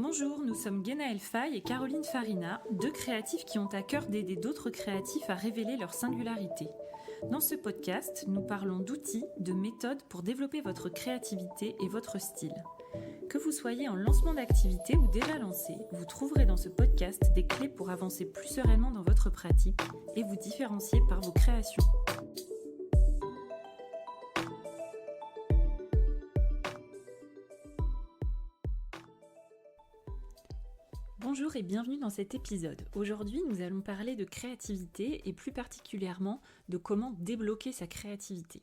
Bonjour, nous sommes Guénaëlle Faye et Caroline Farina, deux créatifs qui ont à cœur d'aider d'autres créatifs à révéler leur singularité. Dans ce podcast, nous parlons d'outils, de méthodes pour développer votre créativité et votre style. Que vous soyez en lancement d'activité ou déjà lancé, vous trouverez dans ce podcast des clés pour avancer plus sereinement dans votre pratique et vous différencier par vos créations. Bonjour et bienvenue dans cet épisode. Aujourd'hui, nous allons parler de créativité et plus particulièrement de comment débloquer sa créativité.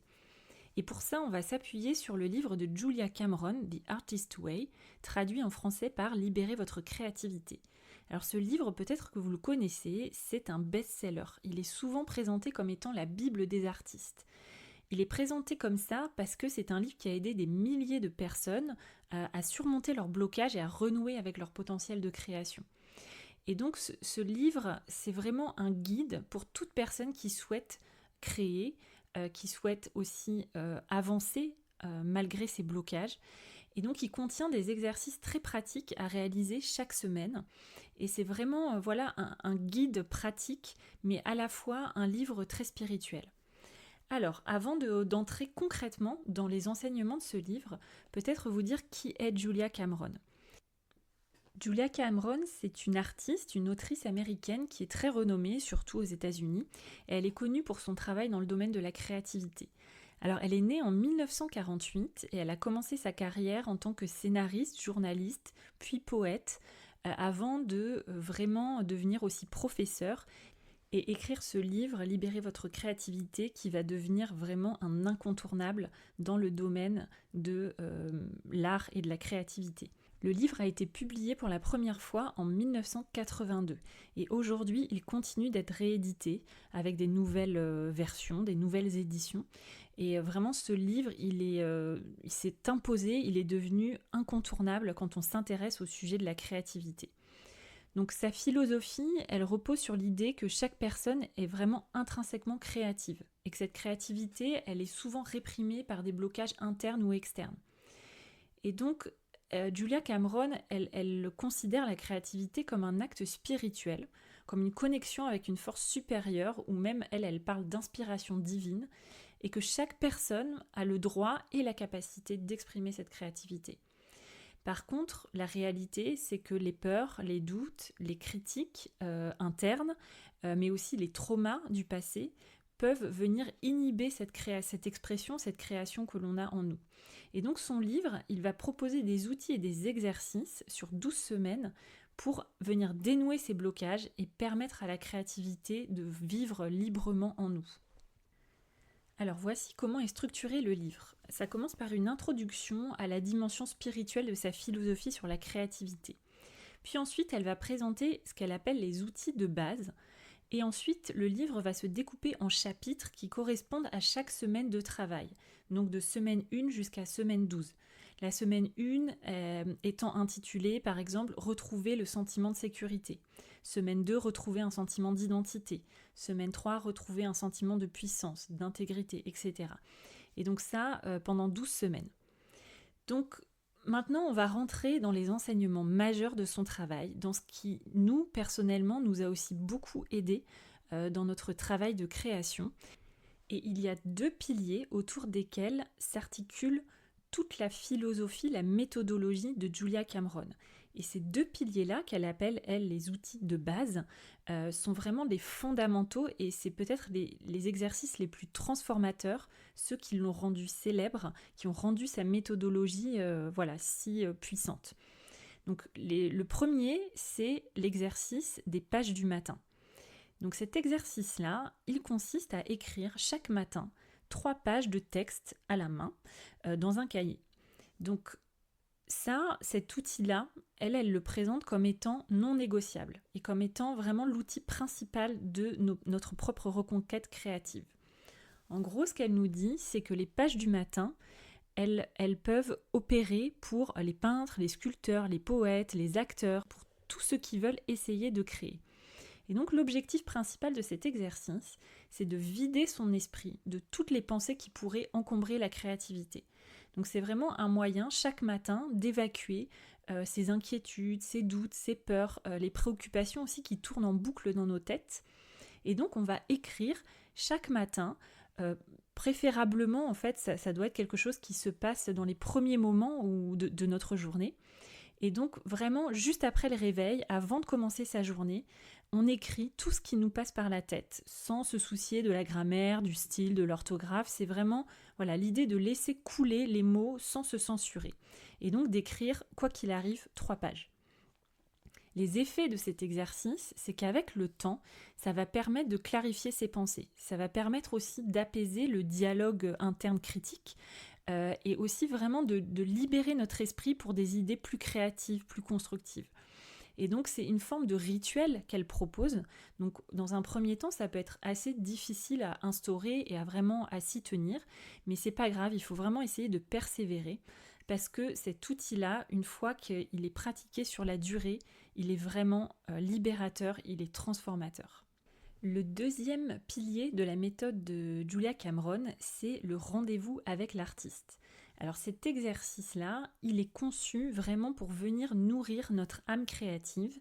Et pour ça, on va s'appuyer sur le livre de Julia Cameron, The Artist Way, traduit en français par Libérez votre créativité. Alors ce livre, peut-être que vous le connaissez, c'est un best-seller. Il est souvent présenté comme étant la Bible des artistes. Il est présenté comme ça parce que c'est un livre qui a aidé des milliers de personnes à surmonter leur blocage et à renouer avec leur potentiel de création. Et donc ce livre, c'est vraiment un guide pour toute personne qui souhaite créer, qui souhaite aussi avancer malgré ses blocages. Et donc il contient des exercices très pratiques à réaliser chaque semaine. Et c'est vraiment un guide pratique, mais à la fois un livre très spirituel. Alors, avant d'entrer concrètement dans les enseignements de ce livre, peut-être vous dire qui est Julia Cameron. Julia Cameron, c'est une artiste, une autrice américaine qui est très renommée, surtout aux États-Unis, et elle est connue pour son travail dans le domaine de la créativité. Alors, elle est née en 1948 et elle a commencé sa carrière en tant que scénariste, journaliste, puis poète, avant de vraiment devenir aussi professeure et écrire ce livre, Libérez votre créativité, qui va devenir vraiment un incontournable dans le domaine de l'art et de la créativité. Le livre a été publié pour la première fois en 1982 et aujourd'hui il continue d'être réédité avec des nouvelles versions, des nouvelles éditions. Et vraiment ce livre, il s'est imposé, il est devenu incontournable quand on s'intéresse au sujet de la créativité. Donc sa philosophie, elle repose sur l'idée que chaque personne est vraiment intrinsèquement créative et que cette créativité, elle est souvent réprimée par des blocages internes ou externes. Et donc, Julia Cameron, elle considère la créativité comme un acte spirituel, comme une connexion avec une force supérieure, ou même elle parle d'inspiration divine, et que chaque personne a le droit et la capacité d'exprimer cette créativité. Par contre, la réalité, c'est que les peurs, les doutes, les critiques internes, mais aussi les traumas du passé, peuvent venir inhiber cette expression, cette création que l'on a en nous. Et donc son livre, il va proposer des outils et des exercices sur 12 semaines pour venir dénouer ces blocages et permettre à la créativité de vivre librement en nous. Alors voici comment est structuré le livre. Ça commence par une introduction à la dimension spirituelle de sa philosophie sur la créativité. Puis ensuite, elle va présenter ce qu'elle appelle les outils de base. Et ensuite, le livre va se découper en chapitres qui correspondent à chaque semaine de travail, donc de semaine 1 jusqu'à semaine 12. La semaine 1 étant intitulée, par exemple, « Retrouver le sentiment de sécurité ». Semaine 2, « Retrouver un sentiment d'identité ». Semaine 3, « Retrouver un sentiment de puissance, d'intégrité, etc. » Et donc ça, pendant 12 semaines. Donc, maintenant, on va rentrer dans les enseignements majeurs de son travail, dans ce qui, nous, personnellement, nous a aussi beaucoup aidé dans notre travail de création. Et il y a 2 piliers autour desquels s'articule toute la philosophie, la méthodologie de Julia Cameron. Et ces 2 piliers-là, qu'elle appelle, elle, les outils de base, sont vraiment des fondamentaux et c'est peut-être les exercices les plus transformateurs, ceux qui l'ont rendu célèbre, qui ont rendu sa méthodologie si puissante. Donc le premier, c'est l'exercice des pages du matin. Donc cet exercice-là, il consiste à écrire chaque matin 3 pages de texte à la main dans un cahier. Donc cet outil-là, elle le présente comme étant non négociable et comme étant vraiment l'outil principal de notre propre reconquête créative. En gros, ce qu'elle nous dit, c'est que les pages du matin, elles peuvent opérer pour les peintres, les sculpteurs, les poètes, les acteurs, pour tous ceux qui veulent essayer de créer. Et donc l'objectif principal de cet exercice, c'est de vider son esprit de toutes les pensées qui pourraient encombrer la créativité. Donc c'est vraiment un moyen chaque matin d'évacuer ses inquiétudes, ses doutes, ses peurs, les préoccupations aussi qui tournent en boucle dans nos têtes. Et donc on va écrire chaque matin, préférablement en fait ça doit être quelque chose qui se passe dans les premiers moments de notre journée. Et donc vraiment juste après le réveil, avant de commencer sa journée, on écrit tout ce qui nous passe par la tête, sans se soucier de la grammaire, du style, de l'orthographe. C'est vraiment l'idée de laisser couler les mots sans se censurer. Et donc d'écrire, quoi qu'il arrive, 3 pages. Les effets de cet exercice, c'est qu'avec le temps, ça va permettre de clarifier ses pensées. Ça va permettre aussi d'apaiser le dialogue interne critique et aussi vraiment de libérer notre esprit pour des idées plus créatives, plus constructives. Et donc c'est une forme de rituel qu'elle propose. Donc dans un premier temps, ça peut être assez difficile à instaurer et à s'y tenir, mais c'est pas grave, il faut vraiment essayer de persévérer parce que cet outil-là, une fois qu'il est pratiqué sur la durée, il est vraiment libérateur, il est transformateur. Le deuxième pilier de la méthode de Julia Cameron, c'est le rendez-vous avec l'artiste. Alors cet exercice-là, il est conçu vraiment pour venir nourrir notre âme créative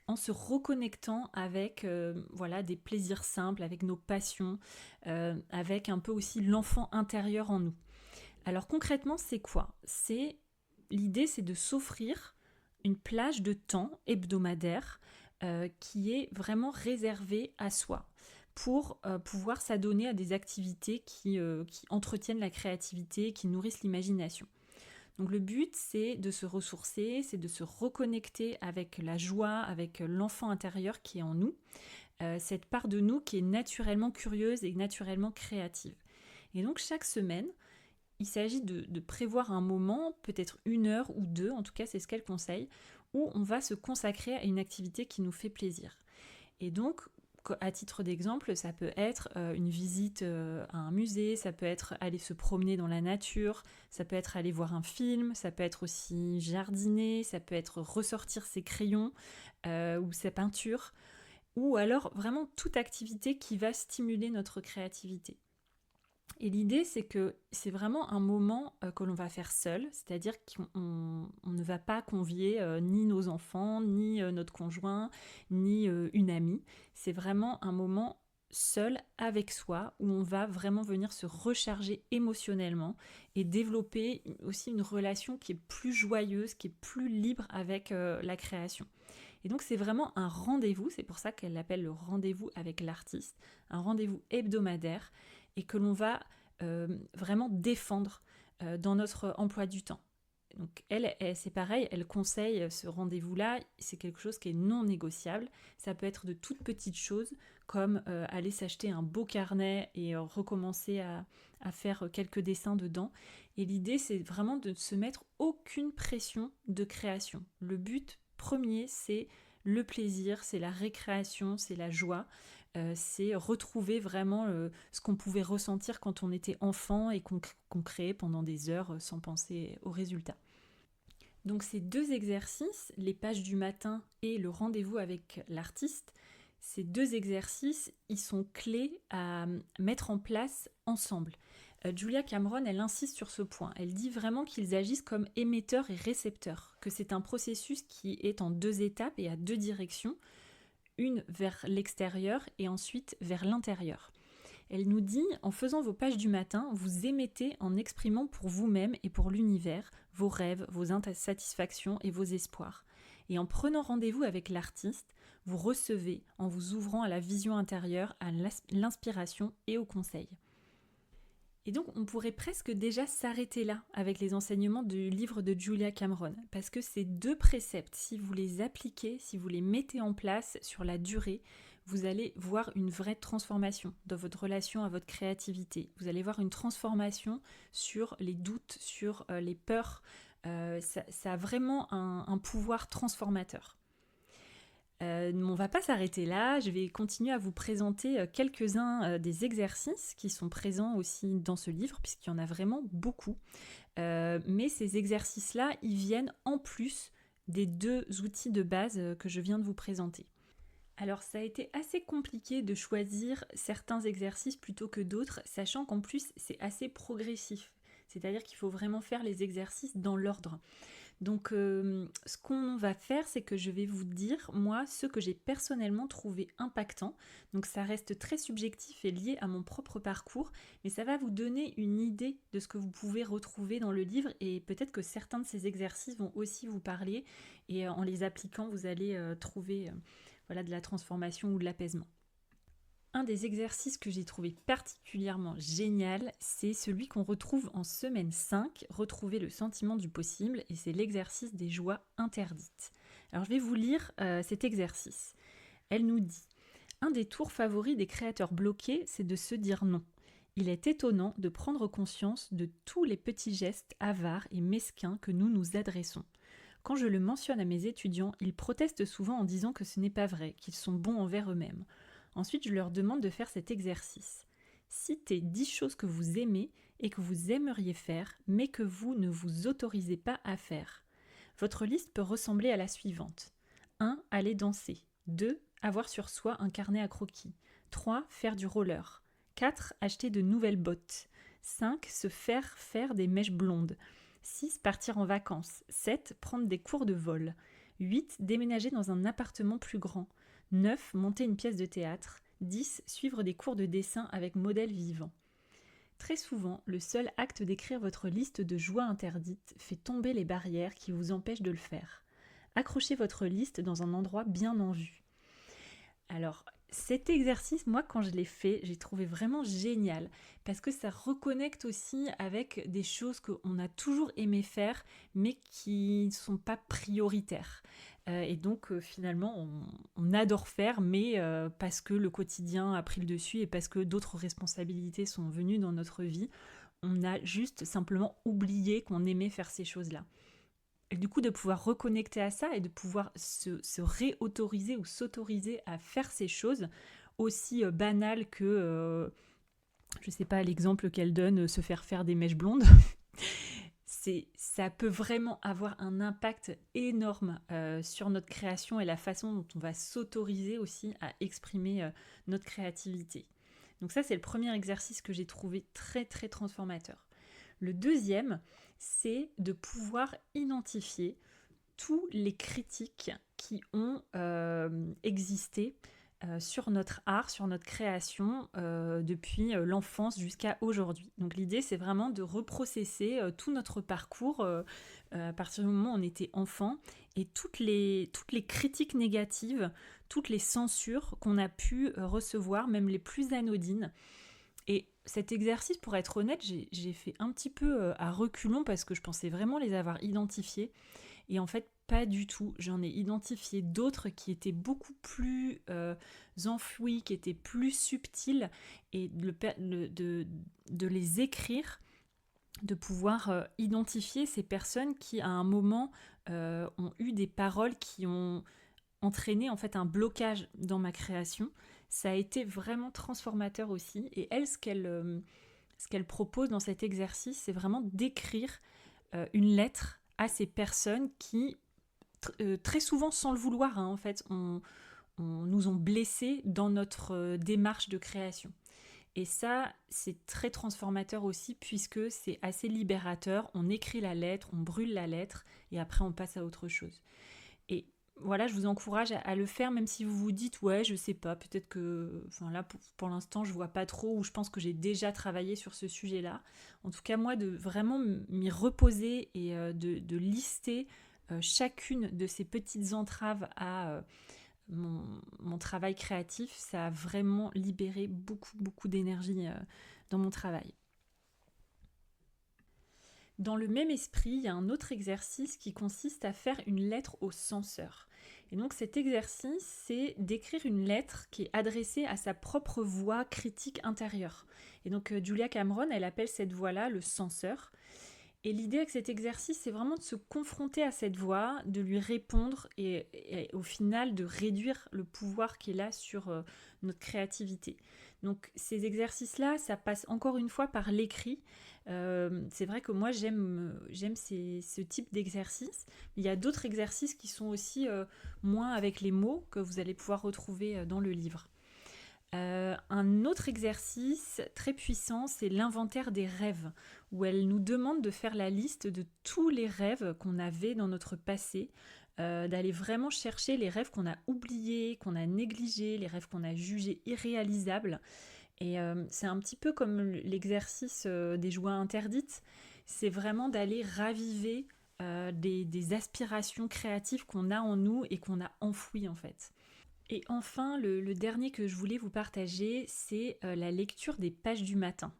en se reconnectant avec des plaisirs simples, avec nos passions, avec un peu aussi l'enfant intérieur en nous. Alors concrètement, c'est quoi ? L'idée, c'est de s'offrir une plage de temps hebdomadaire qui est vraiment réservée à soi pour pouvoir s'adonner à des activités qui entretiennent la créativité, qui nourrissent l'imagination. Donc le but, c'est de se ressourcer, c'est de se reconnecter avec la joie, avec l'enfant intérieur qui est en nous, cette part de nous qui est naturellement curieuse et naturellement créative. Et donc chaque semaine, il s'agit de prévoir un moment, peut-être 1 heure ou 2, en tout cas c'est ce qu'elle conseille, où on va se consacrer à une activité qui nous fait plaisir. Et donc, à titre d'exemple, ça peut être une visite à un musée, ça peut être aller se promener dans la nature, ça peut être aller voir un film, ça peut être aussi jardiner, ça peut être ressortir ses crayons ou sa peinture, ou alors vraiment toute activité qui va stimuler notre créativité. Et l'idée, c'est que c'est vraiment un moment que l'on va faire seul, c'est-à-dire qu'on ne va pas convier ni nos enfants, ni notre conjoint, ni une amie. C'est vraiment un moment seul avec soi où on va vraiment venir se recharger émotionnellement et développer aussi une relation qui est plus joyeuse, qui est plus libre avec la création. Et donc c'est vraiment un rendez-vous, c'est pour ça qu'elle l'appelle le rendez-vous avec l'artiste, un rendez-vous hebdomadaire et que l'on va vraiment défendre dans notre emploi du temps. Donc elle, c'est pareil, elle conseille ce rendez-vous-là, c'est quelque chose qui est non négociable. Ça peut être de toutes petites choses, comme aller s'acheter un beau carnet et recommencer à faire quelques dessins dedans. Et l'idée, c'est vraiment de ne se mettre aucune pression de création. Le but premier, c'est le plaisir, c'est la récréation, c'est la joie. C'est retrouver vraiment ce qu'on pouvait ressentir quand on était enfant et qu'on créait pendant des heures sans penser aux résultats. Donc ces 2 exercices, les pages du matin et le rendez-vous avec l'artiste, ces 2 exercices, ils sont clés à mettre en place ensemble. Julia Cameron, elle insiste sur ce point. Elle dit vraiment qu'ils agissent comme émetteurs et récepteurs, que c'est un processus qui est en 2 étapes et à 2 directions, une vers l'extérieur et ensuite vers l'intérieur. Elle nous dit, en faisant vos pages du matin, vous émettez en exprimant pour vous-même et pour l'univers vos rêves, vos insatisfactions et vos espoirs. Et en prenant rendez-vous avec l'artiste, vous recevez en vous ouvrant à la vision intérieure, à l'inspiration et au conseil. Et donc on pourrait presque déjà s'arrêter là avec les enseignements du livre de Julia Cameron, parce que ces 2 préceptes, si vous les appliquez, si vous les mettez en place sur la durée, vous allez voir une vraie transformation dans votre relation à votre créativité. Vous allez voir une transformation sur les doutes, sur les peurs. Ça a vraiment un pouvoir transformateur. On ne va pas s'arrêter là, je vais continuer à vous présenter quelques-uns des exercices qui sont présents aussi dans ce livre, puisqu'il y en a vraiment beaucoup. Mais ces exercices-là, ils viennent en plus des 2 outils de base que je viens de vous présenter. Alors ça a été assez compliqué de choisir certains exercices plutôt que d'autres, sachant qu'en plus c'est assez progressif. C'est-à-dire qu'il faut vraiment faire les exercices dans l'ordre. Donc, ce qu'on va faire, c'est que je vais vous dire, moi, ce que j'ai personnellement trouvé impactant. Donc, ça reste très subjectif et lié à mon propre parcours, mais ça va vous donner une idée de ce que vous pouvez retrouver dans le livre et peut-être que certains de ces exercices vont aussi vous parler et en les appliquant, vous allez trouver voilà, de la transformation ou de l'apaisement. Un des exercices que j'ai trouvé particulièrement génial, c'est celui qu'on retrouve en semaine 5, retrouver le sentiment du possible, et c'est l'exercice des joies interdites. Alors je vais vous lire cet exercice. Elle nous dit « Un des tours favoris des créateurs bloqués, c'est de se dire non. Il est étonnant de prendre conscience de tous les petits gestes avares et mesquins que nous nous adressons. Quand je le mentionne à mes étudiants, ils protestent souvent en disant que ce n'est pas vrai, qu'ils sont bons envers eux-mêmes. Ensuite, je leur demande de faire cet exercice. Citez 10 choses que vous aimez et que vous aimeriez faire, mais que vous ne vous autorisez pas à faire. Votre liste peut ressembler à la suivante. 1. Aller danser. 2. Avoir sur soi un carnet à croquis. 3. Faire du roller. 4. Acheter de nouvelles bottes. 5. Se faire des mèches blondes. 6. Partir en vacances. 7. Prendre des cours de vol. 8. Déménager dans un appartement plus grand. 9. Monter une pièce de théâtre. 10. Suivre des cours de dessin avec modèle vivant. Très souvent, le seul acte d'écrire votre liste de joies interdites fait tomber les barrières qui vous empêchent de le faire. Accrochez votre liste dans un endroit bien en vue. Alors, cet exercice, moi, quand je l'ai fait, j'ai trouvé vraiment génial parce que ça reconnecte aussi avec des choses qu'on a toujours aimé faire, mais qui ne sont pas prioritaires. Et donc, finalement, on adore faire, mais parce que le quotidien a pris le dessus et parce que d'autres responsabilités sont venues dans notre vie, on a juste simplement oublié qu'on aimait faire ces choses-là. Et du coup, de pouvoir reconnecter à ça et de pouvoir se réautoriser ou s'autoriser à faire ces choses aussi banales que, je ne sais pas, l'exemple qu'elle donne, se faire des mèches blondes, ça peut vraiment avoir un impact énorme sur notre création et la façon dont on va s'autoriser aussi à exprimer notre créativité. Donc ça, c'est le premier exercice que j'ai trouvé très, très transformateur. Le deuxième, c'est de pouvoir identifier tous les critiques qui ont existé sur notre art, sur notre création depuis l'enfance jusqu'à aujourd'hui. Donc l'idée, c'est vraiment de reprocesser tout notre parcours à partir du moment où on était enfant et toutes les critiques négatives, toutes les censures qu'on a pu recevoir, même les plus anodines. Et cet exercice, pour être honnête, j'ai fait un petit peu à reculons parce que je pensais vraiment les avoir identifiés. Et en fait, pas du tout. J'en ai identifié d'autres qui étaient beaucoup plus enfouis, qui étaient plus subtils. Et de les écrire, de pouvoir identifier ces personnes qui, à un moment, ont eu des paroles qui ont entraîné en fait un blocage dans ma création. Ça a été vraiment transformateur aussi. Et elle, ce qu'elle propose dans cet exercice, c'est vraiment d'écrire une lettre à ces personnes qui, très souvent sans le vouloir, en fait, nous ont blessés dans notre démarche de création. Et ça, c'est très transformateur aussi puisque c'est assez libérateur. On écrit la lettre, on brûle la lettre et après on passe à autre chose. Et voilà, je vous encourage à le faire, même si vous vous dites, ouais, je sais pas, peut-être que, enfin là, pour l'instant, je vois pas trop, ou je pense que j'ai déjà travaillé sur ce sujet-là. En tout cas, moi, de vraiment m'y reposer et de lister chacune de ces petites entraves à mon travail créatif, ça a vraiment libéré beaucoup, beaucoup d'énergie dans mon travail. Dans le même esprit, il y a un autre exercice qui consiste à faire une lettre au censeur. Et donc cet exercice, c'est d'écrire une lettre qui est adressée à sa propre voix critique intérieure. Et donc Julia Cameron, elle appelle cette voix-là le censeur. Et l'idée avec cet exercice, c'est vraiment de se confronter à cette voix, de lui répondre et au final de réduire le pouvoir qu'elle a sur notre créativité. Donc ces exercices-là, ça passe encore une fois par l'écrit. C'est vrai que moi j'aime ce type d'exercice. Il y a d'autres exercices qui sont aussi moins avec les mots que vous allez pouvoir retrouver dans le livre. Un autre exercice très puissant, c'est l'inventaire des rêves, où elle nous demande de faire la liste de tous les rêves qu'on avait dans notre passé, d'aller vraiment chercher les rêves qu'on a oubliés, qu'on a négligés, les rêves qu'on a jugés irréalisables. Et c'est un petit peu comme l'exercice des joies interdites, c'est vraiment d'aller raviver des aspirations créatives qu'on a en nous et qu'on a enfouies en fait. Et enfin, le dernier que je voulais vous partager, c'est la lecture des pages du matin.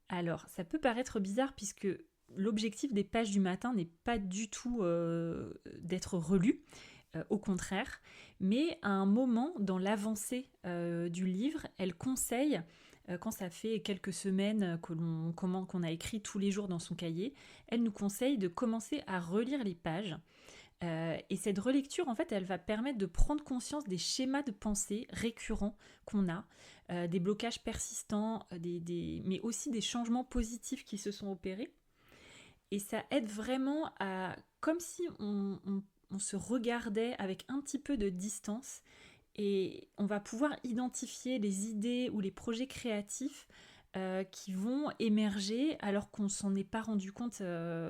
Alors, ça peut paraître bizarre puisque l'objectif des pages du matin n'est pas du tout d'être relu, au contraire, mais à un moment dans l'avancée du livre, elle conseille, quand ça fait quelques semaines qu'on a écrit tous les jours dans son cahier, elle nous conseille de commencer à relire les pages. Et cette relecture, en fait, elle va permettre de prendre conscience des schémas de pensée récurrents qu'on a, des blocages persistants, mais aussi des changements positifs qui se sont opérés. Et ça aide vraiment à, comme si on se regardait avec un petit peu de distance, et on va pouvoir identifier les idées ou les projets créatifs qui vont émerger alors qu'on ne s'en est pas rendu compte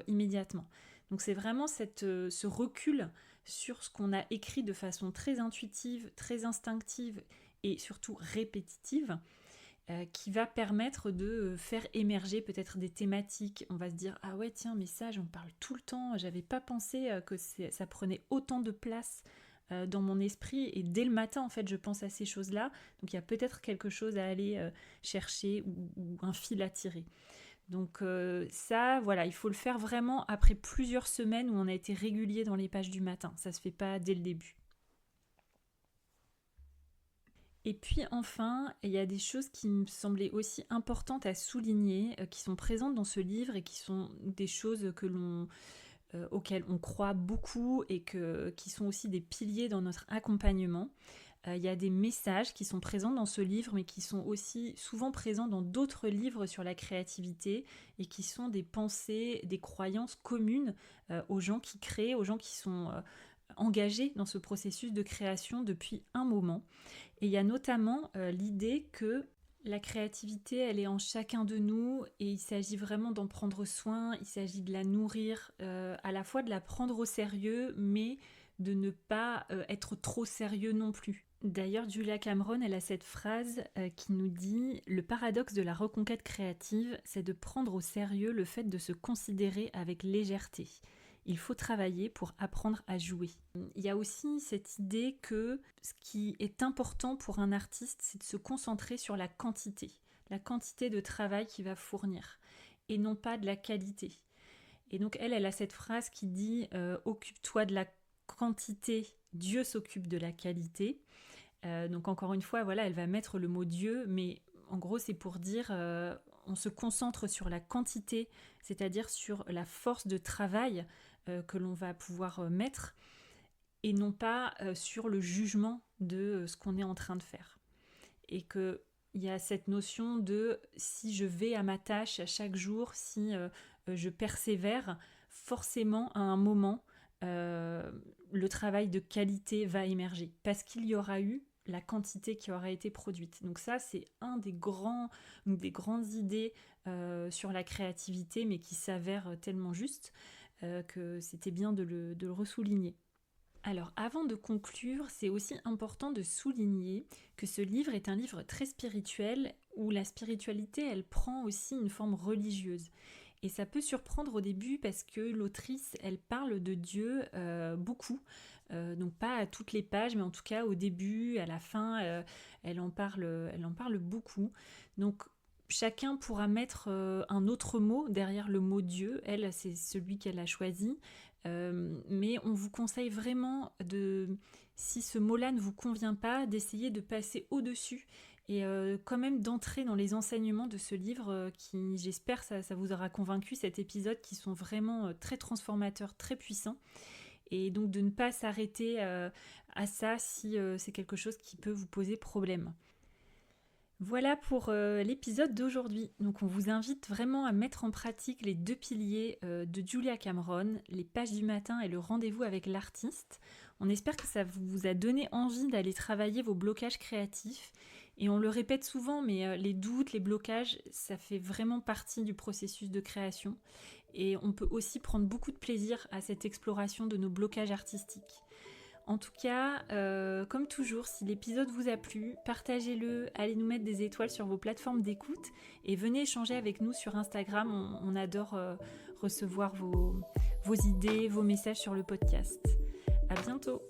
immédiatement. Donc c'est vraiment ce recul sur ce qu'on a écrit de façon très intuitive, très instinctive et surtout répétitive, qui va permettre de faire émerger peut-être des thématiques. On va se dire, ah ouais tiens, mais ça j'en parle tout le temps, j'avais pas pensé que ça prenait autant de place dans mon esprit, et dès le matin en fait je pense à ces choses-là, donc il y a peut-être quelque chose à aller chercher ou un fil à tirer. Donc ça, voilà, il faut le faire vraiment après plusieurs semaines où on a été régulier dans les pages du matin, ça se fait pas dès le début. Et puis enfin, il y a des choses qui me semblaient aussi importantes à souligner, qui sont présentes dans ce livre et qui sont des choses auxquelles on croit beaucoup et qui sont aussi des piliers dans notre accompagnement. Il y a des messages qui sont présents dans ce livre, mais qui sont aussi souvent présents dans d'autres livres sur la créativité, et qui sont des pensées, des croyances communes aux gens qui créent, aux gens qui sont engagés dans ce processus de création depuis un moment. Et il y a notamment l'idée que la créativité, elle est en chacun de nous, et il s'agit vraiment d'en prendre soin, il s'agit de la nourrir, à la fois de la prendre au sérieux, mais de ne pas être trop sérieux non plus. D'ailleurs, Julia Cameron, elle a cette phrase qui nous dit « Le paradoxe de la reconquête créative, c'est de prendre au sérieux le fait de se considérer avec légèreté. Il faut travailler pour apprendre à jouer. » Il y a aussi cette idée que ce qui est important pour un artiste, c'est de se concentrer sur la quantité de travail qu'il va fournir, et non pas de la qualité. Et donc elle a cette phrase qui dit occupe-toi de la quantité, Dieu s'occupe de la qualité. Donc encore une fois, voilà, elle va mettre le mot Dieu, mais en gros c'est pour dire on se concentre sur la quantité, c'est-à-dire sur la force de travail que l'on va pouvoir mettre, et non pas sur le jugement de ce qu'on est en train de faire. Et qu'il y a cette notion de si je vais à ma tâche chaque jour, si je persévère, forcément à un moment, le travail de qualité va émerger, parce qu'il y aura eu la quantité qui aura été produite. Donc ça, c'est une des grandes idées sur la créativité, mais qui s'avère tellement juste que c'était bien de le ressouligner. Alors avant de conclure, c'est aussi important de souligner que ce livre est un livre très spirituel, où la spiritualité, elle prend aussi une forme religieuse. Et ça peut surprendre au début parce que l'autrice, elle parle de Dieu beaucoup, donc pas à toutes les pages, mais en tout cas au début, à la fin, elle en parle beaucoup. Donc chacun pourra mettre un autre mot derrière le mot Dieu. Elle, c'est celui qu'elle a choisi. Mais on vous conseille vraiment si ce mot-là ne vous convient pas, d'essayer de passer au-dessus, et quand même d'entrer dans les enseignements de ce livre qui, j'espère, ça vous aura convaincu, cet épisode, qui sont vraiment très transformateurs, très puissants. Et donc de ne pas s'arrêter à ça si c'est quelque chose qui peut vous poser problème. Voilà pour l'épisode d'aujourd'hui. Donc on vous invite vraiment à mettre en pratique les 2 piliers de Julia Cameron, les pages du matin et le rendez-vous avec l'artiste. On espère que ça vous a donné envie d'aller travailler vos blocages créatifs, Et on le répète souvent, mais les doutes, les blocages, ça fait vraiment partie du processus de création. Et on peut aussi prendre beaucoup de plaisir à cette exploration de nos blocages artistiques. En tout cas, comme toujours, si l'épisode vous a plu, partagez-le, allez nous mettre des étoiles sur vos plateformes d'écoute et venez échanger avec nous sur Instagram. On adore recevoir vos idées, vos messages sur le podcast. À bientôt!